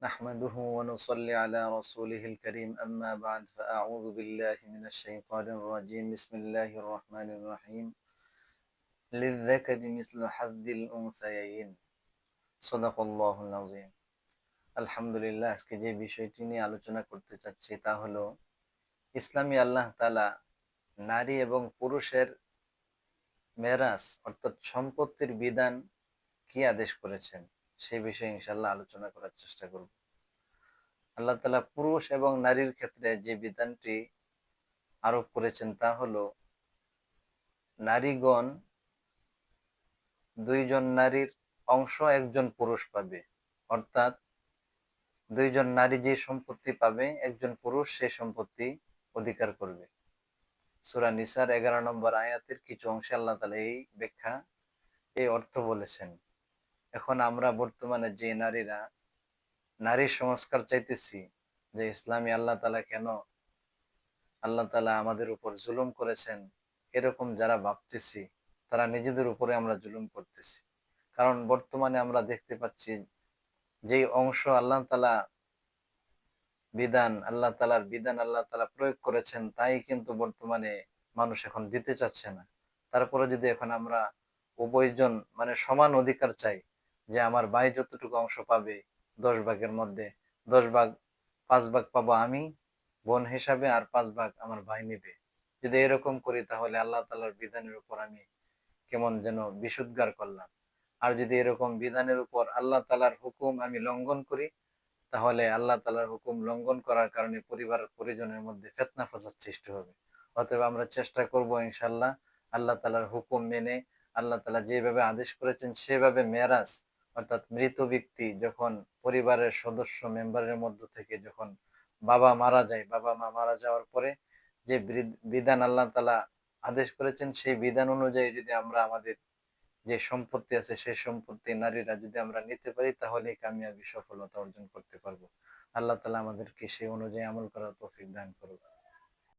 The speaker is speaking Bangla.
نحمده ونصلي على رسوله الكريم أما بعد فأعوذ بالله من الشيطان الرجيم بسم الله الرحمن الرحيم للذكر مثل حظ الأنثيين صدق الله العظيم আলহামদুলিল্লাহ। আজকে যে বিষয়টি নিয়ে আলোচনা করতে চাচ্ছি তা হলো ইসলামী আল্লাহ তাআলা নারী এবং পুরুষের মেরাজ অর্থাৎ সম্পত্তির বিধান কি আদেশ করেছেন সেই বিষয়ে ইনশাআল্লাহ আলোচনা করার চেষ্টা করব। আল্লাহ তাআলা পুরুষ এবং নারীর ক্ষেত্রে যে বিধানটি আরোপ করেছেন তা হলো নারীগণ দুইজন নারীর অংশ একজন পুরুষ পাবে, অর্থাৎ দুইজন নারী যে সম্পত্তি পাবে একজন পুরুষ সেই সম্পত্তি অধিকার করবে। সূরা নিসার 11 নম্বর আয়াতের কিছু অংশে আল্লাহ তাআলা এই ব্যাখ্যা এই অর্থ বলেছেন। এখন আমরা বর্তমানে যে নারীরা নারী সংস্কার চাইতেছি, যে ইসলামী আল্লাহ তাআলা কেন আল্লাহ তাআলা আমাদের উপর জুলুম করেছেন, এরকম যারা ভাবতেছি তারা নিজেদের উপরে আমরা জুলুম করতেছি। কারণ বর্তমানে আমরা দেখতে পাচ্ছি যেই অংশ আল্লাহ তাআলা আল্লাহ তাআলা প্রয়োগ করেছেন তাই কিন্তু বর্তমানে মানুষ এখন দিতে চাচ্ছে না। তারপরে যদি এখন আমরা উভয়জন মানে সমান অধিকার চাই, যে আমার ভাই যতটুকু অংশ পাবে 10 ভাগের মধ্যে 10 ভাগ 5 ভাগ পাবো আমি বোন হিসাবে, আর 5 ভাগ আমার ভাই নেবে। যদি এরকম করি তাহলে আল্লাহ তাআলার বিধানের উপর আমি কেমন যেন বিশুদ্ধার করলাম। আর যদি এরকম বিধানের উপর আল্লাহ তাআলার হুকুম আমি লঙ্ঘন করি, তাহলে আল্লাহ তাআলার হুকুম লঙ্ঘন করার কারণে পরিবার পরিজনের মধ্যে ফিতনা ফাসাদ সৃষ্টি হবে। অতএব আমরা চেষ্টা করব ইনশাআল্লাহ আল্লাহ তাআলার হুকুম মেনে আল্লাহ তাআলা যেভাবে আদেশ করেছেন সেভাবে মেরাজ অর্থাৎ মৃত ব্যক্তি যখন পরিবারের সদস্য মেম্বারের মধ্য থেকে যখন বাবা মারা যায়, বাবা মা মারা যাওয়ার পরে যে বিধান আল্লাহ তাআলা আদেশ করেছেন সেই বিধান অনুযায়ী যদি আমরা আমাদের যে সম্পত্তি আছে সেই সম্পত্তি নারীরা যদি আমরা নিতে পারি তাহলেই কামিয়াবি সফলতা অর্জন করতে পারবো। আল্লাহ তাআলা আমাদেরকে সেই অনুযায়ী আমল করার তৌফিক দান করুন।